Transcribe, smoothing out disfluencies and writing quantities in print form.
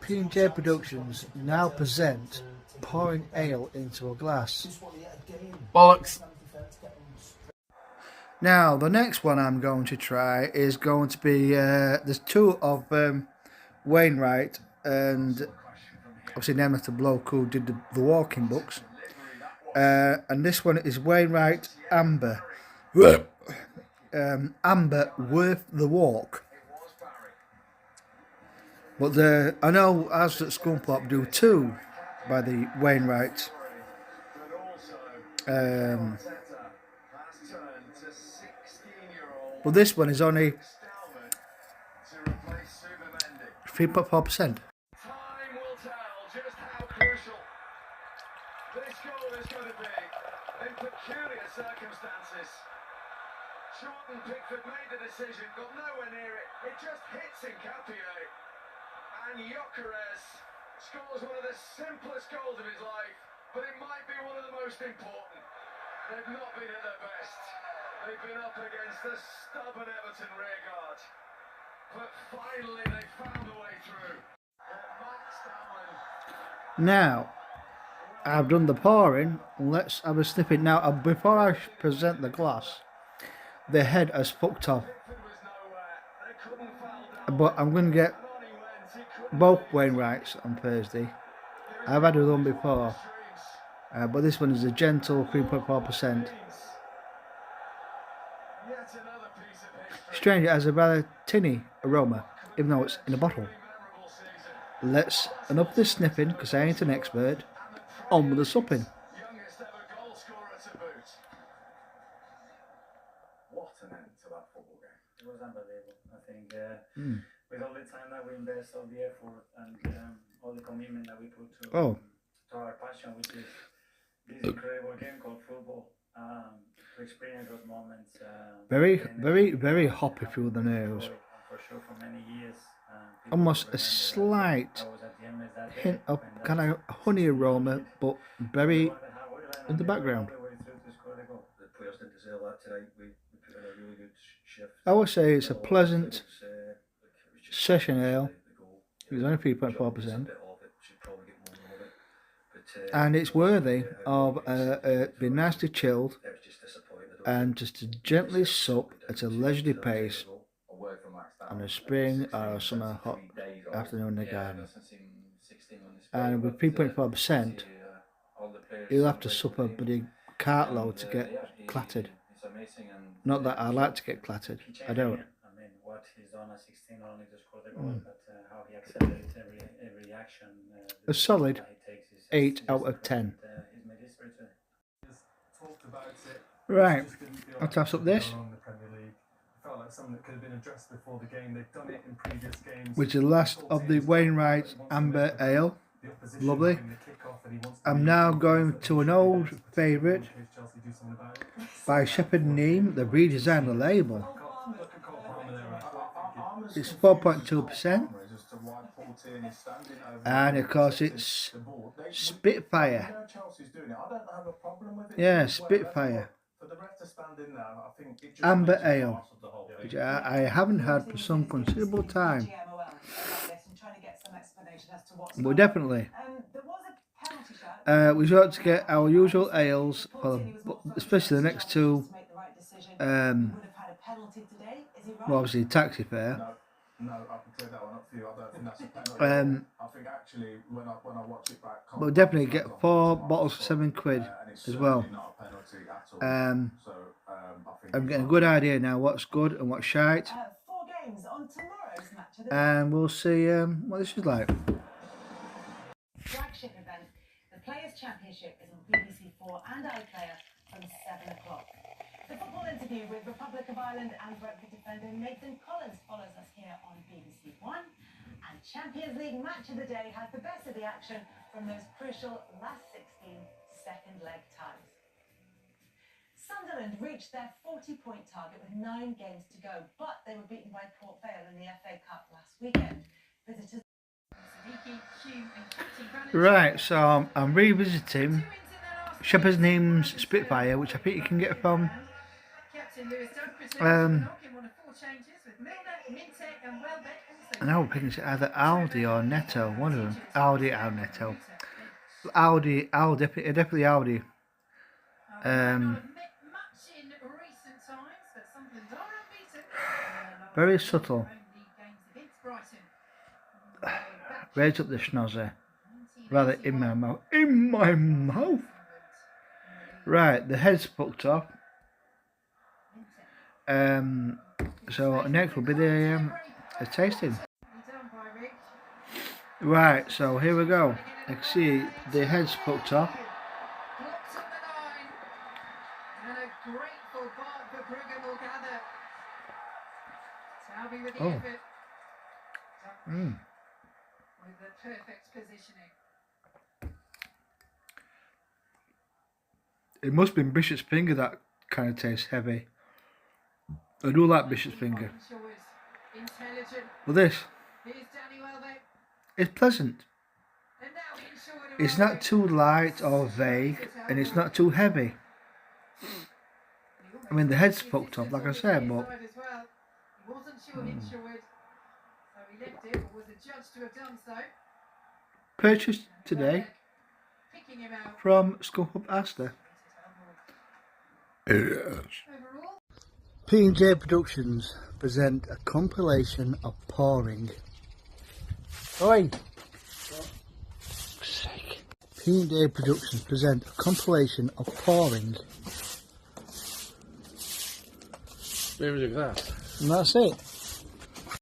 P&J Productions now present pouring ale into a glass. Bollocks. Now, the next one I'm going to try is going to be, there's two of Wainwright, and obviously named after the bloke who did the walking books. And this one is Wainwright Amber. Amber Worth the Walk. But I know as at Scunthorpe do two by the Wainwright. But this one is only 3.4%. This goal is going to be in peculiar circumstances. Shorten Pickford made the decision, got nowhere near it. It just hits in Capier. And Gyökeres scores one of the simplest goals of his life, but it might be one of the most important. They've not been at their best. They've been up against the stubborn Everton rearguard. But finally they found a way through. Now, I've done the pouring. Let's have a snippet now. Before I present the glass, the head has fucked off. But I'm going to get both Wainwrights on Thursday. I've had one before, but this one is a gentle 3.4%. Strange, it has a rather tinny aroma, even though it's in a bottle. Let's enough this sniffing, because I ain't an expert. On with the supping. What an end to that football game. It was unbelievable. I think with all the time that we invest, all the effort and all the commitment that we put to our passion, which is this incredible game called football, to experience those moments. Very hoppy through the nose. For sure, for many years. Almost a slight hint of kind of honey aroma, but berry in the background. I would say it's a pleasant session ale. It's only 3.4%, and it's worthy of being nicely chilled and just to gently sup at a leisurely pace on a spring or a summer hot afternoon in the garden. And with 3.4%, you'll have to sup a bloody cartload to get clattered. Not that I like to get clattered, I don't. I mean, what he's done at 16 only to score the goal, but how he accelerates every action. A solid 8 out of 10. Right, I'll toss up this, which is the last of the Wainwright Amber Ale. Lovely. I'm now going to an old favourite by Shepherd Neame. They've redesigned the label. It's 4.2%, and of course it's Spitfire. Yeah, Spitfire Amber Ale, which I haven't had for some considerable time. But definitely, we ought to get our usual ales, especially the next two. Well, obviously taxi fare. No, I can clear that one up for you. I don't think that's a penalty. I think actually, when I watch it back, but we'll definitely get 4 bottles for £7 as well. Not a penalty at all. I'm getting a good idea now what's good and what's shite. 4 games on tomorrow's match of the and we'll see what this is like. flagship event. The Players' Championship is on BBC4 and iPlayer from 7 o'clock. The football interview with Republic of Ireland and Brentford defender Nathan Collins follows us here on BBC One. And Champions League Match of the Day has the best of the action from those crucial last 16 second leg ties. Sunderland reached their 40-point target with 9 games to go, but they were beaten by Port Vale in the FA Cup last weekend. Visitors. Right, so I'm revisiting Shepherd's Name's Spitfire, which I think you can get from And now we're picking it either Aldi or Netto, one of them. Aldi or Netto. Aldi, definitely Aldi. Very subtle. Raise up the schnozzer. Rather in my mouth. In my mouth! Right, the head's fucked off. So next will be the tasting. Right, so here we go. I can see the head's fucked off. Oh. With the perfect positioning. It must be Bishop's finger that kind of tastes heavy. I do like Bishop's finger. But this, it's pleasant. It's not too light or vague, and it's not too heavy. I mean, the head's fucked up, like I said, but purchased today from Scunthorpe Astor. P&J Productions present a compilation of pouring. Oi! P&J Productions present a compilation of pouring. There was a glass. And that's it.